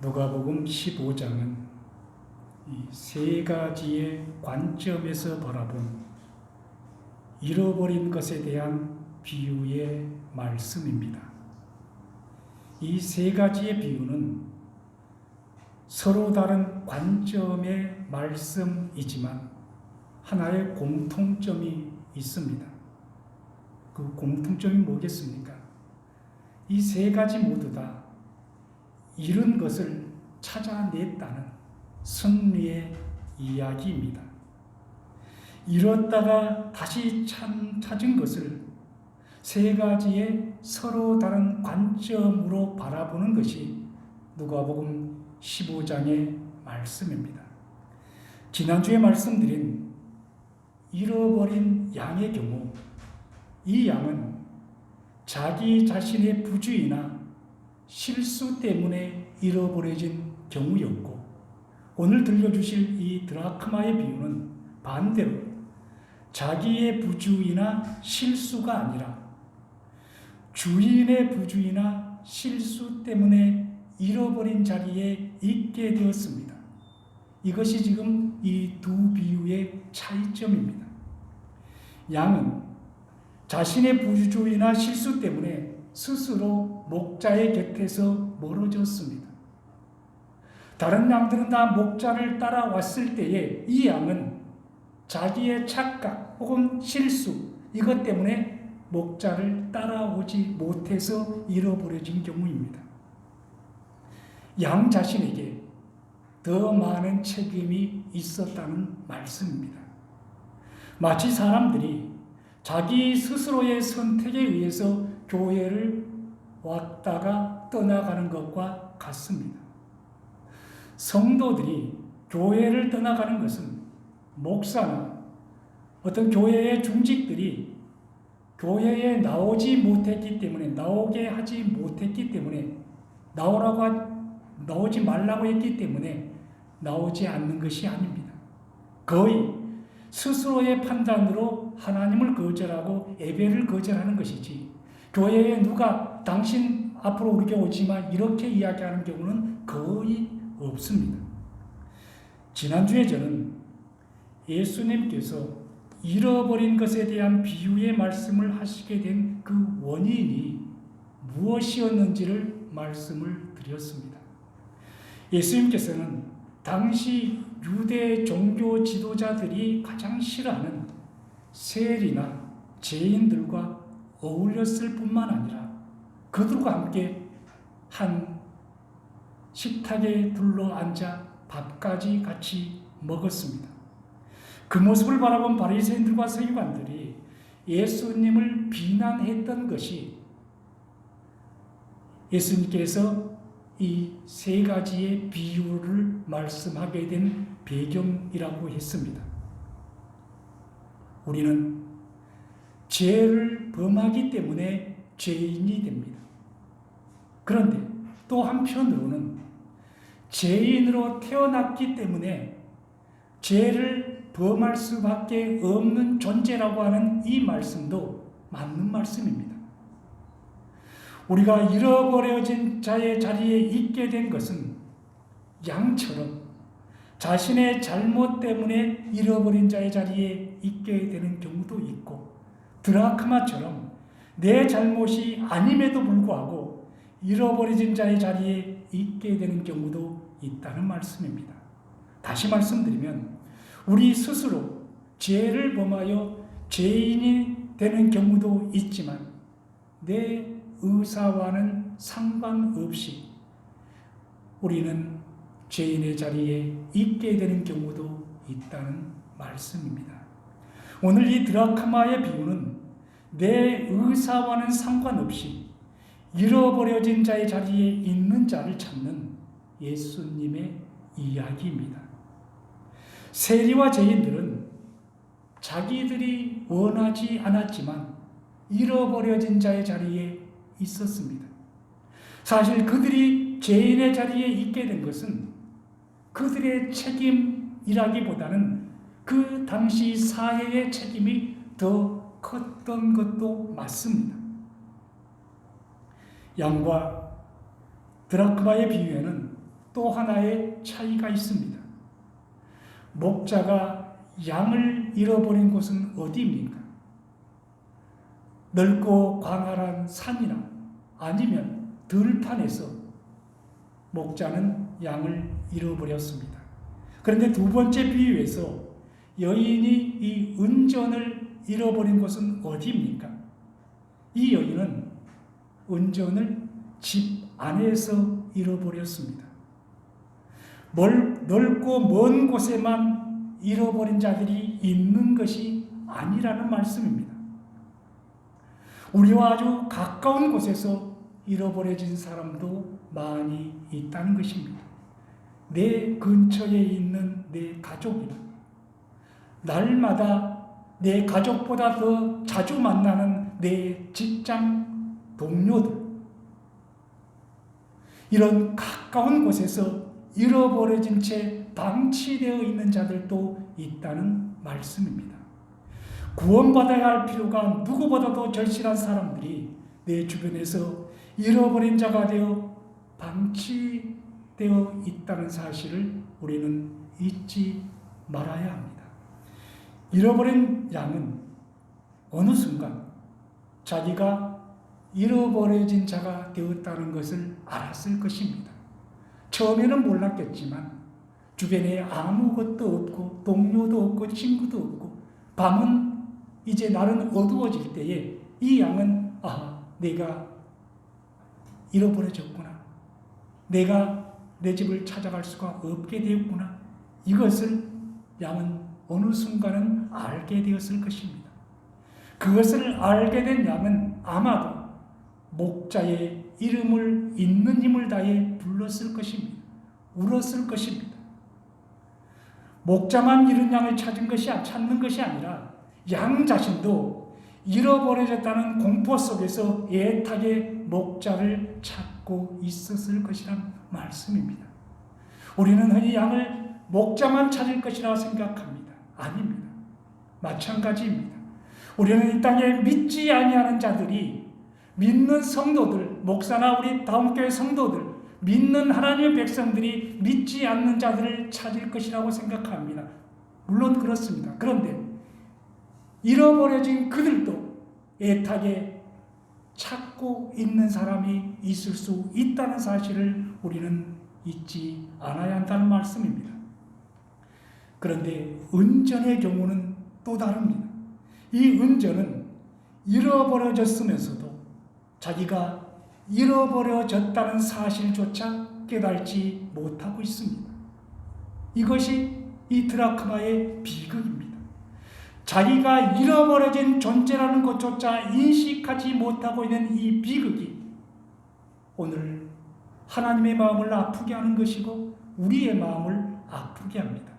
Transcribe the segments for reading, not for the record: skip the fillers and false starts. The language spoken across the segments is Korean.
누가복음 15장은 이 세 가지의 관점에서 바라본 잃어버린 것에 대한 비유의 말씀입니다. 이 세 가지의 비유는 서로 다른 관점의 말씀이지만 하나의 공통점이 있습니다. 그 공통점이 뭐겠습니까? 이 세 가지 모두 다 잃은 것을 찾아냈다는 승리의 이야기입니다. 잃었다가 다시 찾은 것을 세 가지의 서로 다른 관점으로 바라보는 것이 누가복음 15장의 말씀입니다. 지난주에 말씀드린 잃어버린 양의 경우, 이 양은 자기 자신의 부주의나 실수 때문에 잃어버려진 경우였고, 오늘 들려주실 이 드라크마의 비유는 반대로 자기의 부주의나 실수가 아니라 주인의 부주의나 실수 때문에 잃어버린 자리에 있게 되었습니다. 이것이 지금 이 두 비유의 차이점입니다. 양은 자신의 부주의나 실수 때문에 스스로 목자의 곁에서 멀어졌습니다. 다른 양들은 다 목자를 따라왔을 때에 이 양은 자기의 착각 혹은 실수, 이것 때문에 목자를 따라오지 못해서 잃어버려진 경우입니다. 양 자신에게 더 많은 책임이 있었다는 말씀입니다. 마치 사람들이 자기 스스로의 선택에 의해서 교회를 왔다가 떠나가는 것과 같습니다. 성도들이 교회를 떠나가는 것은 목사나 어떤 교회의 중직들이 교회에 나오지 나오게 하지 못했기 때문에, 나오지 말라고 했기 때문에 나오지 않는 것이 아닙니다. 거의 스스로의 판단으로 하나님을 거절하고 예배를 거절하는 것이지, 교회에 누가 당신 앞으로 우리 교회 오지만 이렇게 이야기하는 경우는 거의 없습니다. 지난주에 저는 예수님께서 잃어버린 것에 대한 비유의 말씀을 하시게 된 그 원인이 무엇이었는지를 말씀을 드렸습니다. 예수님께서는 당시 유대 종교 지도자들이 가장 싫어하는 세리나 죄인들과 어울렸을 뿐만 아니라 그들과 함께 한 식탁에 둘러앉아 밥까지 같이 먹었습니다. 그 모습을 바라본 바리새인들과 서기관들이 예수님을 비난했던 것이 예수님께서 이 세 가지의 비유를 말씀하게 된 배경이라고 했습니다. 우리는 죄를 범하기 때문에 죄인이 됩니다. 그런데 또 한편으로는 죄인으로 태어났기 때문에 죄를 범할 수밖에 없는 존재라고 하는 이 말씀도 맞는 말씀입니다. 우리가 잃어버려진 자의 자리에 있게 된 것은 양처럼 자신의 잘못 때문에 잃어버린 자의 자리에 있게 되는 경우도 있고, 드라크마처럼 내 잘못이 아님에도 불구하고 잃어버려진 자의 자리에 있게 되는 경우도 있다는 말씀입니다. 다시 말씀드리면 우리 스스로 죄를 범하여 죄인이 되는 경우도 있지만 내 의사와는 상관없이 우리는 죄인의 자리에 있게 되는 경우도 있다는 말씀입니다. 오늘 이 드라크마의 비유는 내 의사와는 상관없이 잃어버려진 자의 자리에 있는 자를 찾는 예수님의 이야기입니다. 세리와 죄인들은 자기들이 원하지 않았지만 잃어버려진 자의 자리에 있었습니다. 사실 그들이 죄인의 자리에 있게 된 것은 그들의 책임이라기보다는 그 당시 사회의 책임이 더 컸던 것도 맞습니다. 양과 드라크마의 비유에는 또 하나의 차이가 있습니다. 목자가 양을 잃어버린 곳은 어디입니까? 넓고 광활한 산이나 아니면 들판에서 목자는 양을 잃어버렸습니다. 그런데 두 번째 비유에서 여인이 이 은전을 잃어버린 곳은 어디입니까? 이 여인은 은전을 집 안에서 잃어버렸습니다. 넓고 먼 곳에만 잃어버린 자들이 있는 것이 아니라는 말씀입니다. 우리와 아주 가까운 곳에서 잃어버려진 사람도 많이 있다는 것입니다. 내 근처에 있는 내 가족이나 날마다 내 가족보다 더 자주 만나는 내 직장 동료들, 이런 가까운 곳에서 잃어버려진 채 방치되어 있는 자들도 있다는 말씀입니다. 구원받아야 할 필요가 누구보다도 절실한 사람들이 내 주변에서 잃어버린 자가 되어 방치되어 있다는 사실을 우리는 잊지 말아야 합니다. 잃어버린 양은 어느 순간 자기가 잃어버려진 자가 되었다는 것을 알았을 것입니다. 처음에는 몰랐겠지만 주변에 아무것도 없고 동료도 없고 친구도 없고 밤은 이제 날은 어두워질 때에 이 양은 내가 잃어버려졌구나. 내가 내 집을 찾아갈 수가 없게 되었구나. 이것을 양은 어느 순간은 알게 되었을 것입니다. 그것을 알게 된 양은 아마도 목자의 이름을 있는 힘을 다해 불렀을 것입니다. 울었을 것입니다. 목자만 잃은 양을 찾는 것이 아니라 양 자신도 잃어버려졌다는 공포 속에서 애타게 목자를 찾고 있었을 것이란 말씀입니다. 우리는 흔히 양을 목자만 찾을 것이라 생각합니다. 아닙니다. 마찬가지입니다. 우리는 이 땅에 믿지 아니하는 자들이 믿는 성도들, 목사나 우리 다음교회 성도들, 믿는 하나님의 백성들이 믿지 않는 자들을 찾을 것이라고 생각합니다. 물론 그렇습니다. 그런데 잃어버려진 그들도 애타게 찾고 있는 사람이 있을 수 있다는 사실을 우리는 잊지 않아야 한다는 말씀입니다. 그런데 은전의 경우는 또 다릅니다. 이 은전은 잃어버려졌으면서도 자기가 잃어버려졌다는 사실조차 깨달지 못하고 있습니다. 이것이 이 드라크마의 비극입니다. 자기가 잃어버려진 존재라는 것조차 인식하지 못하고 있는 이 비극이 오늘 하나님의 마음을 아프게 하는 것이고 우리의 마음을 아프게 합니다.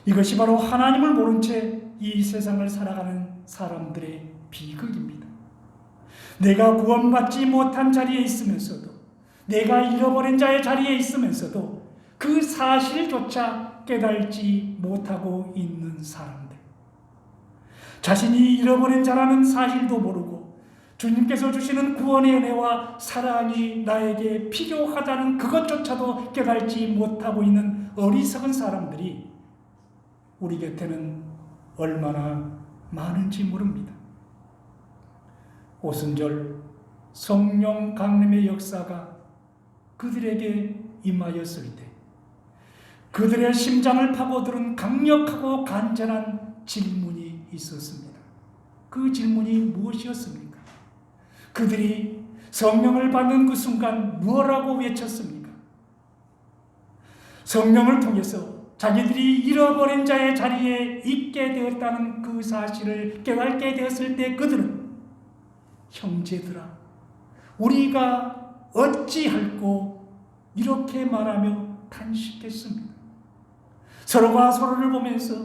이것이 바로 하나님을 모른 채 이 세상을 살아가는 사람들의 비극입니다. 내가 구원받지 못한 자리에 있으면서도, 내가 잃어버린 자의 자리에 있으면서도 그 사실조차 깨달지 못하고 있는 사람들, 자신이 잃어버린 자라는 사실도 모르고 주님께서 주시는 구원의 은혜와 사랑이 나에게 필요하다는 그것조차도 깨달지 못하고 있는 어리석은 사람들이 우리 곁에는 얼마나 많은지 모릅니다. 오순절 성령 강림의 역사가 그들에게 임하였을 때 그들의 심장을 파고드는 강력하고 간절한 질문이 있었습니다. 그 질문이 무엇이었습니까? 그들이 성령을 받는 그 순간 무엇라고 외쳤습니까? 성령을 통해서 자기들이 잃어버린 자의 자리에 있게 되었다는 그 사실을 깨닫게 되었을 때 그들은 형제들아, 우리가 어찌할꼬 이렇게 말하며 탄식했습니다. 서로가 서로를 보면서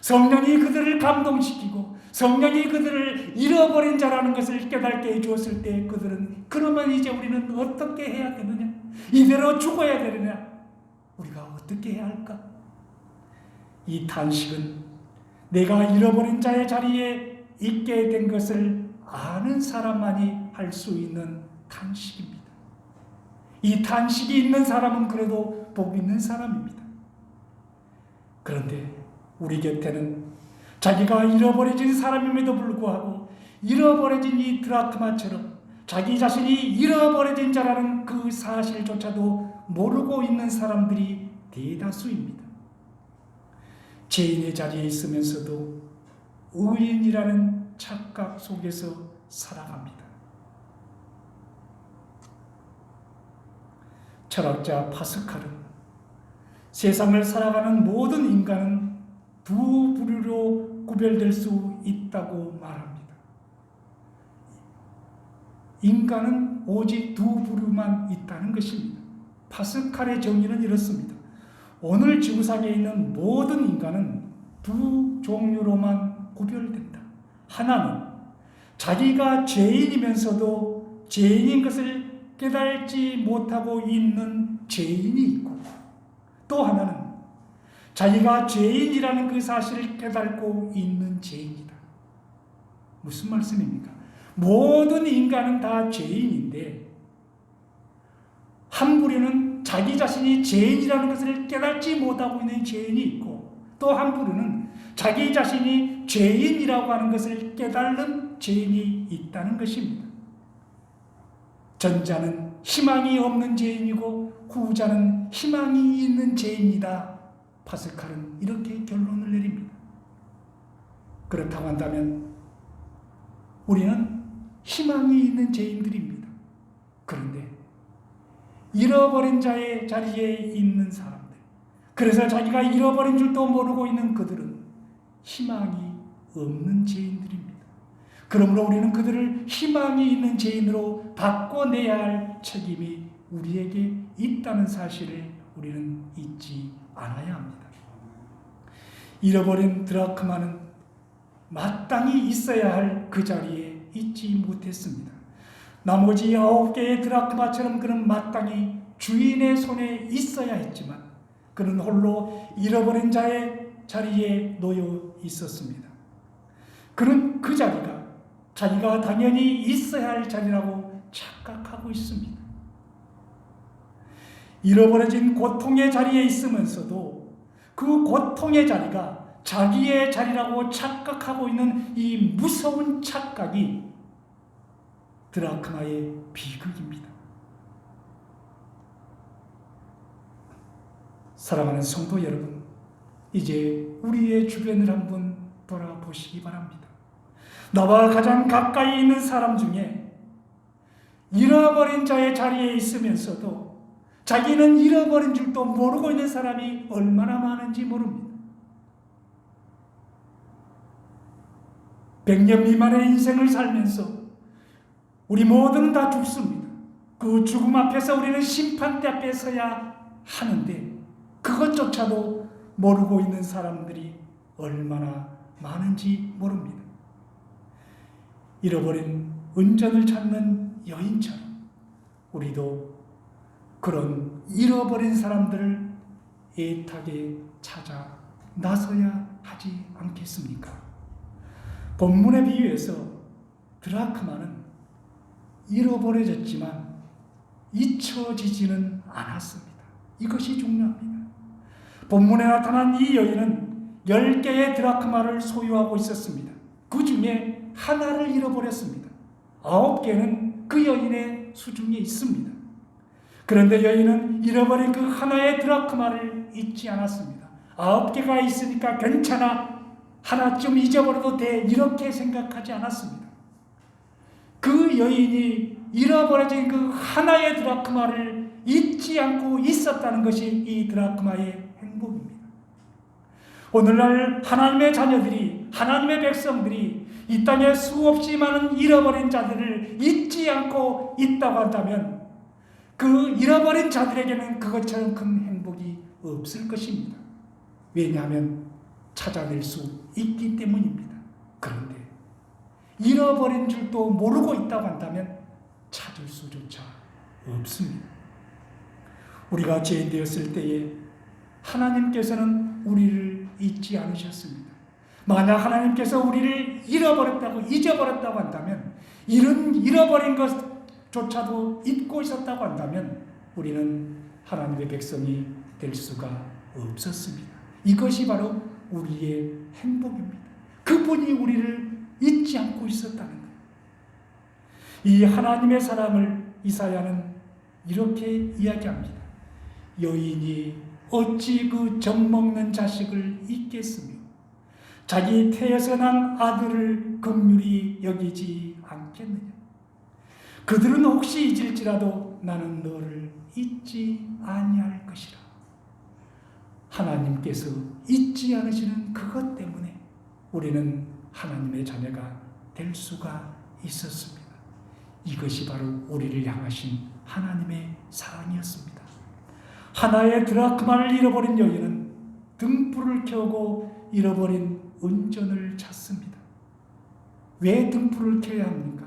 성령이 그들을 감동시키고 성령이 그들을 잃어버린 자라는 것을 깨닫게 해주었을 때 그들은 그러면 이제 우리는 어떻게 해야 되느냐? 이대로 죽어야 되느냐? 우리가 어떻게 해야 할까? 이 탄식은 내가 잃어버린 자의 자리에 있게 된 것을 아는 사람만이 할 수 있는 탄식입니다. 이 탄식이 있는 사람은 그래도 복 있는 사람입니다. 그런데 우리 곁에는 자기가 잃어버려진 사람임에도 불구하고 잃어버려진 이 드라크마처럼 자기 자신이 잃어버려진 자라는 그 사실조차도 모르고 있는 사람들이 대다수입니다. 죄인의 자리에 있으면서도 의인이라는 착각 속에서 살아갑니다. 철학자 파스칼은 세상을 살아가는 모든 인간은 두 부류로 구별될 수 있다고 말합니다. 인간은 오직 두 부류만 있다는 것입니다. 파스칼의 정의는 이렇습니다. 오늘 지구상에 있는 모든 인간은 두 종류로만 구별된다. 하나는 자기가 죄인이면서도 죄인인 것을 깨달지 못하고 있는 죄인이 있고, 또 하나는 자기가 죄인이라는 그 사실을 깨닫고 있는 죄인이다. 무슨 말씀입니까? 모든 인간은 다 죄인인데 한 부류는 자기 자신이 죄인이라는 것을 깨닫지 못하고 있는 죄인이 있고, 또 한 부류는 자기 자신이 죄인이라고 하는 것을 깨달는 죄인이 있다는 것입니다. 전자는 희망이 없는 죄인이고 후자는 희망이 있는 죄인이다. 파스칼은 이렇게 결론을 내립니다. 그렇다고 한다면 우리는 희망이 있는 죄인들입니다. 그런데 잃어버린 자의 자리에 있는 사람들, 그래서 자기가 잃어버린 줄도 모르고 있는 그들은 희망이 없는 죄인들입니다. 그러므로 우리는 그들을 희망이 있는 죄인으로 바꿔내야 할 책임이 우리에게 있다는 사실을 우리는 잊지 않아야 합니다. 잃어버린 드라크마는 마땅히 있어야 할 그 자리에 있지 못했습니다. 나머지 9개의 드라크마처럼 그는 마땅히 주인의 손에 있어야 했지만 그는 홀로 잃어버린 자의 자리에 놓여 있었습니다. 그는 그 자리가 자기가 당연히 있어야 할 자리라고 착각하고 있습니다. 잃어버려진 고통의 자리에 있으면서도 그 고통의 자리가 자기의 자리라고 착각하고 있는 이 무서운 착각이 드라크마의 비극입니다. 사랑하는 성도 여러분, 이제 우리의 주변을 한번 돌아보시기 바랍니다. 나와 가장 가까이 있는 사람 중에 잃어버린 자의 자리에 있으면서도 자기는 잃어버린 줄도 모르고 있는 사람이 얼마나 많은지 모릅니다. 100년 미만의 인생을 살면서 우리 모두는 다 죽습니다. 그 죽음 앞에서 우리는 심판대 앞에 서야 하는데 그것조차도 모르고 있는 사람들이 얼마나 많은지 모릅니다. 잃어버린 은전을 찾는 여인처럼 우리도 그런 잃어버린 사람들을 애타게 찾아 나서야 하지 않겠습니까? 본문에 비유해서 드라크마는 잃어버려졌지만 잊혀지지는 않았습니다. 이것이 중요합니다. 본문에 나타난 이 여인은 10개의 드라크마를 소유하고 있었습니다. 그 중에 하나를 잃어버렸습니다. 9개는 그 여인의 수중에 있습니다. 그런데 여인은 잃어버린 그 하나의 드라크마를 잊지 않았습니다. 9개가 있으니까 괜찮아, 하나쯤 잊어버려도 돼, 이렇게 생각하지 않았습니다. 그 여인이 잃어버려진 그 하나의 드라크마를 잊지 않고 있었다는 것이 이 드라크마의 행복입니다. 오늘날 하나님의 자녀들이, 하나님의 백성들이 이 땅에 수없이 많은 잃어버린 자들을 잊지 않고 있다고 한다면 그 잃어버린 자들에게는 그것처럼 큰 행복이 없을 것입니다. 왜냐하면 찾아낼 수 있기 때문입니다. 그런데 잃어버린 줄도 모르고 있다고 한다면 찾을 수조차 없습니다. 우리가 죄인 되었을 때에 하나님께서는 우리를 잊지 않으셨습니다. 만약 하나님께서 우리를 잃어버렸다고, 잊어버렸다고 한다면, 잃어버린 것조차도 잊고 있었다고 한다면 우리는 하나님의 백성이 될 수가 없었습니다. 이것이 바로 우리의 행복입니다. 그분이 우리를 잊지 않고 있었다는 거예요. 이 하나님의 사랑을 이사야는 이렇게 이야기합니다. 여인이 어찌 그 젖먹는 자식을 잊겠으며 자기 태에서 난 아들을 긍휼히 여기지 않겠느냐. 그들은 혹시 잊을지라도 나는 너를 잊지 아니할 것이라. 하나님께서 잊지 않으시는 그것 때문에 우리는 하나님의 자녀가 될 수가 있었습니다. 이것이 바로 우리를 향하신 하나님의 사랑이었습니다. 하나의 드라크마를 잃어버린 여인은 등불을 켜고 잃어버린 은전을 찾습니다. 왜 등불을 켜야 합니까?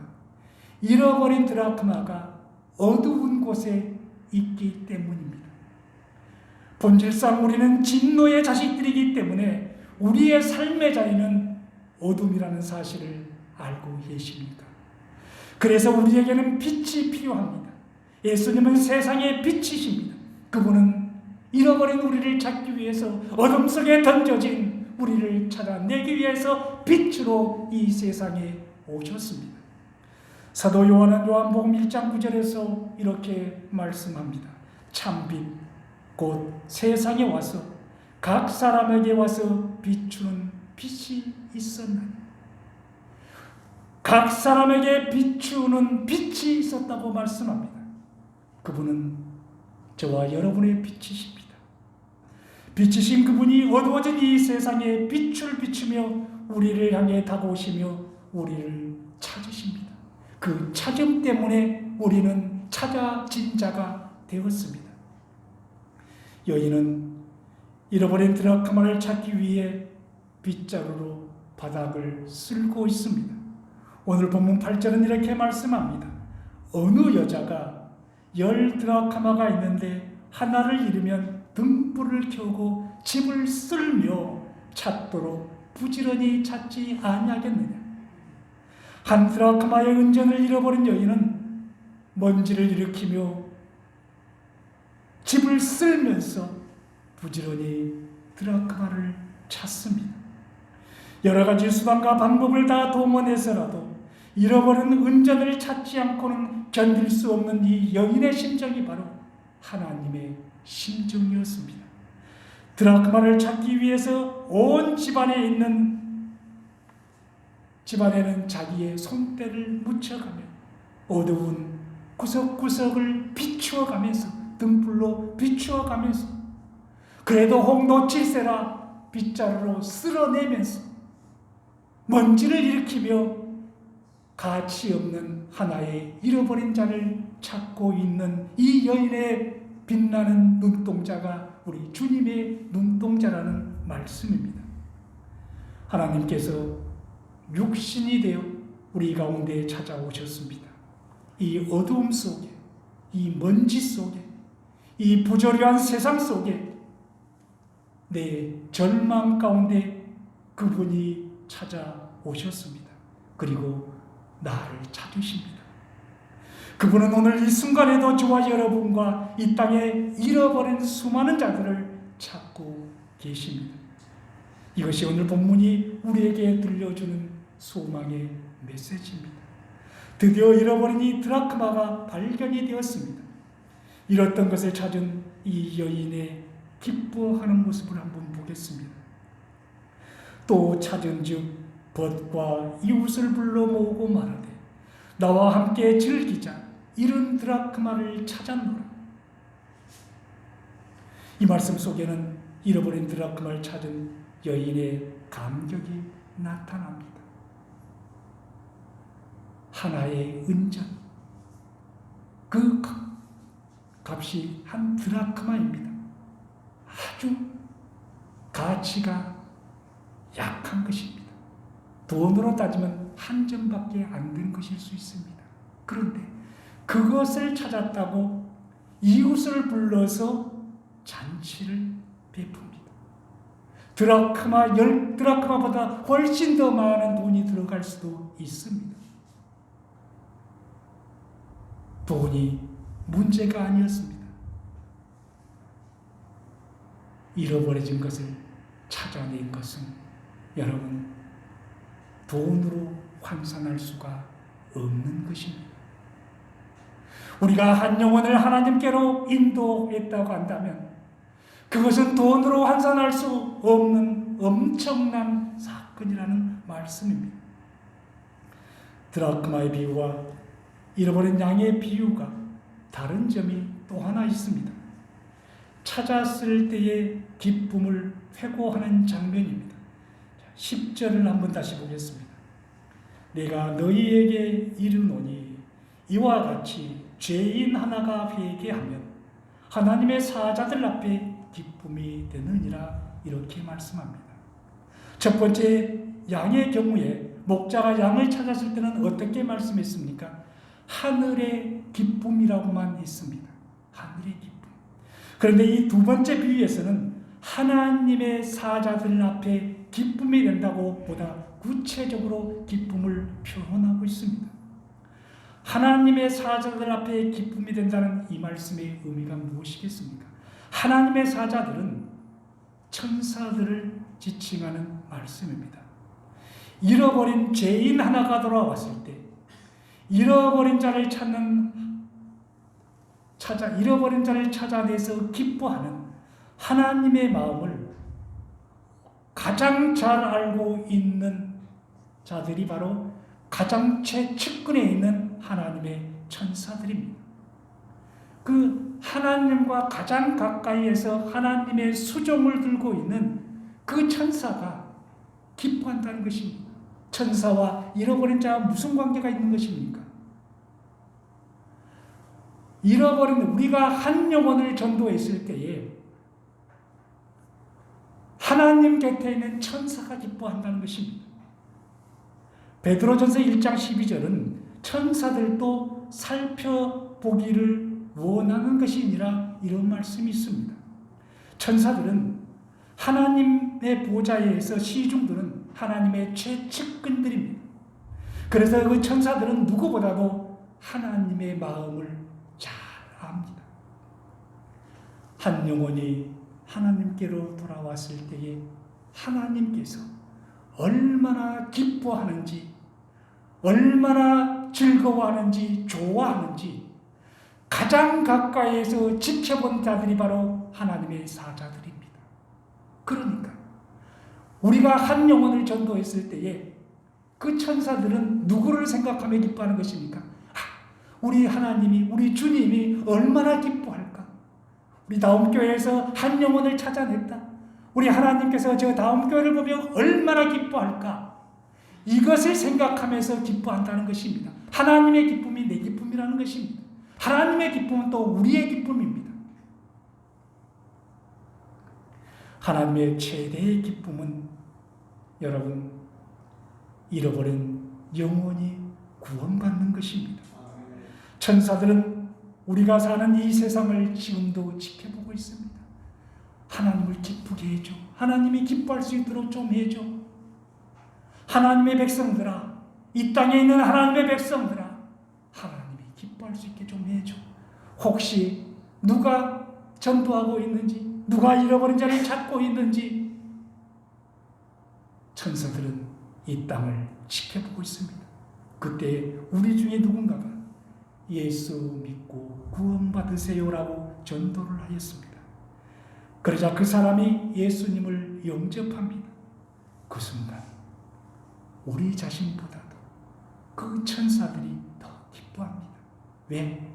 잃어버린 드라크마가 어두운 곳에 있기 때문입니다. 본질상 우리는 진노의 자식들이기 때문에 우리의 삶의 자리는 어둠이라는 사실을 알고 계십니까? 그래서 우리에게는 빛이 필요합니다. 예수님은 세상의 빛이십니다. 그분은 잃어버린 우리를 찾기 위해서 어둠 속에 던져진 우리를 찾아내기 위해서 빛으로 이 세상에 오셨습니다. 사도 요한은 요한복음 1장 9절에서 이렇게 말씀합니다. 참빛 곧 세상에 와서 각 사람에게 와서 비추는 빛이 있었나니. 각 사람에게 비추는 빛이 있었다고 말씀합니다. 그분은 저와 여러분의 빛이십니다. 빛이신 그분이 어두워진 이 세상에 빛을 비추며 우리를 향해 다가오시며 우리를 찾으십니다. 그 찾음 때문에 우리는 찾아진 자가 되었습니다. 여인은 잃어버린 드라크마를 찾기 위해 빗자루로 바닥을 쓸고 있습니다. 오늘 본문 8절은 이렇게 말씀합니다. 어느 여자가 10 드라크마가 있는데 하나를 잃으면 등불을 켜고 집을 쓸며 찾도록 부지런히 찾지 아니하겠느냐. 한 드라크마의 은전을 잃어버린 여인은 먼지를 일으키며 집을 쓸면서 부지런히 드라크마를 찾습니다. 여러 가지 수단과 방법을 다 동원해서라도 잃어버린 은전을 찾지 않고는 견딜 수 없는 이 여인의 심정이 바로 하나님의 심정이었습니다. 드라크마를 찾기 위해서 온 집안에는 자기의 손때를 묻혀가며 어두운 구석구석을 비추어가면서 등불로 비추어가면서 그래도 혹 놓칠세라 빗자루로 쓸어내면서 먼지를 일으키며 가치 없는 하나의 잃어버린 자를 찾고 있는 이 여인의 빛나는 눈동자가 우리 주님의 눈동자라는 말씀입니다. 하나님께서 육신이 되어 우리 가운데 찾아오셨습니다. 이 어두움 속에, 이 먼지 속에, 이 부조리한 세상 속에 내 절망 가운데 그분이 찾아오셨습니다. 그리고 나를 찾으십니다. 그분은 오늘 이 순간에도 저와 여러분과 이 땅에 잃어버린 수많은 자들을 찾고 계십니다. 이것이 오늘 본문이 우리에게 들려주는 소망의 메시지입니다. 드디어 잃어버린 이 드라크마가 발견이 되었습니다. 잃었던 것을 찾은 이 여인의 기뻐하는 모습을 한번 보겠습니다. 또 찾은즉 벗과 이웃을 불러 모으고 말하되 나와 함께 즐기자 잃은 드라크마를 찾았노라. 이 말씀 속에는 잃어버린 드라크마를 찾은 여인의 감격이 나타납니다. 하나의 은전, 그 값이 한 드라크마입니다. 아주 가치가 약한 것입니다. 돈으로 따지면 한 점밖에 안 되는 것일 수 있습니다. 그런데 그것을 찾았다고 이웃을 불러서 잔치를 베풉니다. 10 드라크마보다 훨씬 더 많은 돈이 들어갈 수도 있습니다. 돈이 문제가 아니었습니다. 잃어버려진 것을 찾아낸 것은 여러분 돈으로 환산할 수가 없는 것입니다. 우리가 한 영혼을 하나님께로 인도했다고 한다면 그것은 돈으로 환산할 수 없는 엄청난 사건이라는 말씀입니다. 드라크마의 비유와 잃어버린 양의 비유가 다른 점이 또 하나 있습니다. 찾았을 때의 기쁨을 회고하는 장면입니다. 10절을 한번 다시 보겠습니다. 내가 너희에게 이르노니 이와 같이 죄인 하나가 회개하면 하나님의 사자들 앞에 기쁨이 되느니라 이렇게 말씀합니다. 첫 번째 양의 경우에 목자가 양을 찾았을 때는 어떻게 말씀했습니까? 하늘의 기쁨이라고만 했습니다. 하늘의 기쁨. 그런데 이 두 번째 비유에서는 하나님의 사자들 앞에 기쁨이 된다고 보다 구체적으로 기쁨을 표현하고 있습니다. 하나님의 사자들 앞에 기쁨이 된다는 이 말씀의 의미가 무엇이겠습니까? 하나님의 사자들은 천사들을 지칭하는 말씀입니다. 잃어버린 죄인 하나가 돌아왔을 때 잃어버린 자를 찾아내서 기뻐하는 하나님의 마음을 가장 잘 알고 있는 자들이 바로 가장 최측근에 있는 하나님의 천사들입니다. 그 하나님과 가장 가까이에서 하나님의 수종을 들고 있는 그 천사가 기뻐한다는 것입니다. 천사와 잃어버린 자와 무슨 관계가 있는 것입니까? 우리가 한 영혼을 전도했을 때에 하나님 곁에 있는 천사가 기뻐한다는 것입니다. 베드로전서 1장 12절은 천사들도 살펴보기를 원하는 것이니라 이런 말씀이 있습니다. 천사들은 하나님의 보좌에서 시중들은 하나님의 최측근들입니다. 그래서 그 천사들은 누구보다도 하나님의 마음을 잘 압니다. 한 영혼이 하나님께로 돌아왔을 때에 하나님께서 얼마나 기뻐하는지, 얼마나 즐거워하는지, 좋아하는지 가장 가까이에서 지켜본 자들이 바로 하나님의 사자들입니다. 그러니까 우리가 한 영혼을 전도했을 때에 그 천사들은 누구를 생각하며 기뻐하는 것입니까? 우리 하나님이, 우리 주님이 얼마나 기뻐할까? 우리 다음교회에서 한 영혼을 찾아냈다. 우리 하나님께서 저 다음교회를 보며 얼마나 기뻐할까? 이것을 생각하면서 기뻐한다는 것입니다. 하나님의 기쁨이 내 기쁨이라는 것입니다. 하나님의 기쁨은 또 우리의 기쁨입니다. 하나님의 최대의 기쁨은 여러분 잃어버린 영혼이 구원받는 것입니다. 천사들은 우리가 사는 이 세상을 지금도 지켜보고 있습니다. 하나님을 기쁘게 해줘. 하나님이 기뻐할 수 있도록 좀 해줘. 하나님의 백성들아, 이 땅에 있는 하나님의 백성들아, 하나님이 기뻐할 수 있게 좀 해줘. 혹시 누가 전도하고 있는지, 누가 잃어버린 자를 찾고 있는지 천사들은 이 땅을 지켜보고 있습니다. 그때 우리 중에 누군가가 예수 믿고 구원받으세요라고 전도를 하였습니다. 그러자 그 사람이 예수님을 영접합니다. 그 순간 우리 자신보다도 그 천사들이 더 기뻐합니다. 왜?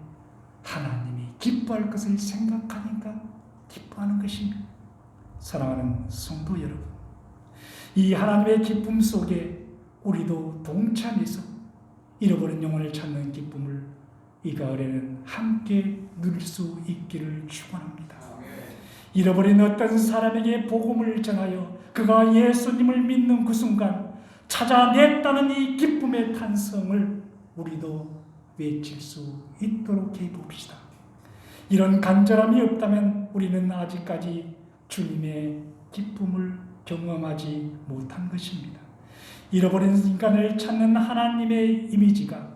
하나님이 기뻐할 것을 생각하니까 기뻐하는 것입니다. 사랑하는 성도 여러분, 이 하나님의 기쁨 속에 우리도 동참해서 잃어버린 영혼을 찾는 기쁨을 이 가을에는 함께 누릴 수 있기를 축원합니다. 잃어버린 어떤 사람에게 복음을 전하여 그가 예수님을 믿는 그 순간 찾아냈다는 이 기쁨의 탄성을 우리도 외칠 수 있도록 해봅시다. 이런 간절함이 없다면 우리는 아직까지 주님의 기쁨을 경험하지 못한 것입니다. 잃어버린 인간을 찾는 하나님의 이미지가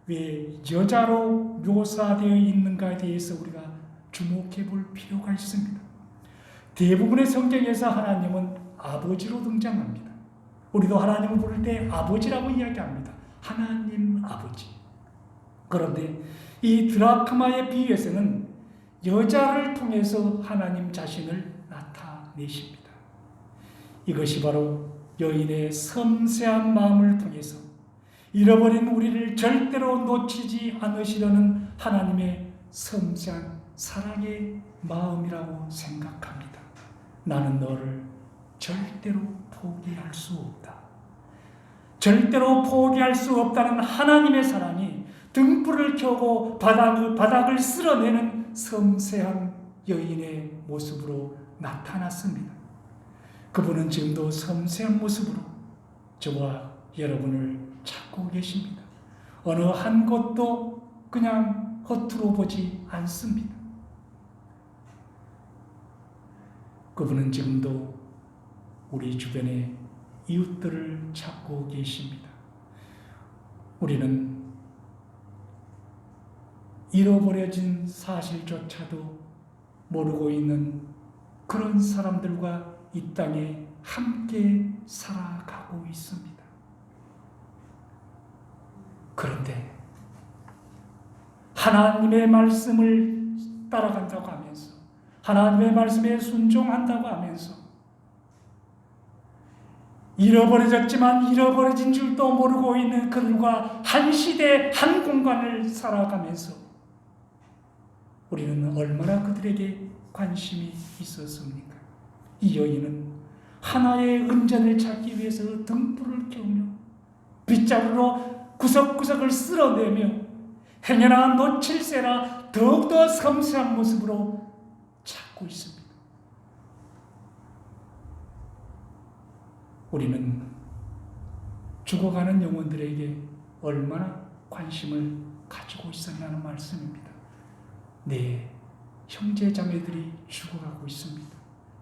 왜 여자로 묘사되어 있는가에 대해서 우리가 주목해 볼 필요가 있습니다. 대부분의 성경에서 하나님은 아버지로 등장합니다. 우리도 하나님을 부를 때 아버지라고 이야기합니다. 하나님 아버지. 그런데 이 드라크마의 비유에서는 여자를 통해서 하나님 자신을 나타내십니다. 이것이 바로 여인의 섬세한 마음을 통해서 잃어버린 우리를 절대로 놓치지 않으시려는 하나님의 섬세한 사랑의 마음이라고 생각합니다. 나는 너를 절대로 포기할 수 없다. 절대로 포기할 수 없다는 하나님의 사랑이 등불을 켜고 바닥을 쓸어내는 섬세한 여인의 모습으로 나타났습니다. 그분은 지금도 섬세한 모습으로 저와 여러분을 찾고 계십니다. 어느 한 곳도 그냥 허투루 보지 않습니다. 그분은 지금도 우리 주변의 이웃들을 찾고 계십니다. 우리는 잃어버려진 사실조차도 모르고 있는 그런 사람들과 이 땅에 함께 살아가고 있습니다. 그런데 하나님의 말씀을 따라간다고 하면서, 하나님의 말씀에 순종한다고 하면서 잃어버려졌지만 잃어버려진 줄도 모르고 있는 그들과 한 시대 한 공간을 살아가면서 우리는 얼마나 그들에게 관심이 있었습니까? 이 여인은 하나의 은전을 찾기 위해서 등불을 켜며 빗자루로 구석구석을 쓸어내며 행여나 놓칠세라 더욱더 섬세한 모습으로 찾고 있습니다. 우리는 죽어가는 영혼들에게 얼마나 관심을 가지고 있었냐는 말씀입니다. 내 형제 자매들이 죽어가고 있습니다.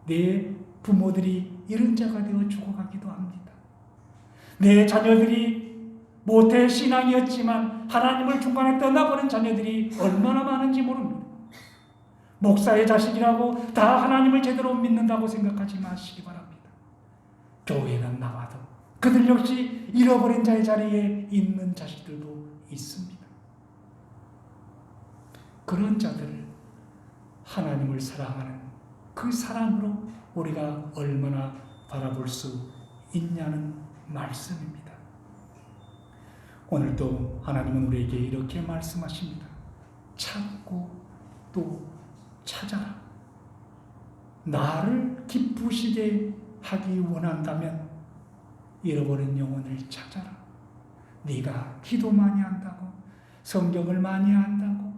내 부모들이 이런 자가 되어 죽어가기도 합니다. 내 자녀들이 모태 신앙이었지만 하나님을 중간에 떠나버린 자녀들이 얼마나 많은지 모릅니다. 목사의 자식이라고 다 하나님을 제대로 믿는다고 생각하지 마시기 바랍니다. 교회는 나와도 그들 역시 잃어버린 자의 자리에 있는 자식들도 있습니다. 그런 자들을 하나님을 사랑하는 그 사랑으로 우리가 얼마나 바라볼 수 있냐는 말씀입니다. 오늘도 하나님은 우리에게 이렇게 말씀하십니다. 찾고 또 찾아라. 나를 기쁘시게 하기 원한다면 잃어버린 영혼을 찾아라. 네가 기도 많이 한다고, 성경을 많이 한다고,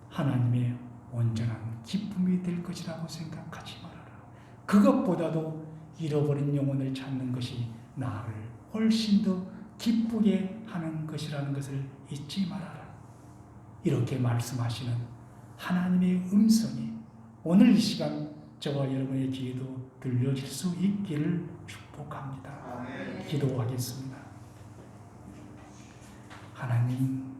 하나님의 온전한 기쁨이 될 것이라고 생각하지 말아라. 그것보다도 잃어버린 영혼을 찾는 것이 나를 훨씬 더 기쁘게 하는 것이라는 것을 잊지 말아라. 이렇게 말씀하시는 하나님의 음성이 오늘 이 시간 저와 여러분의 귀에도 들려질 수 있기를 축복합니다. 기도하겠습니다. 하나님,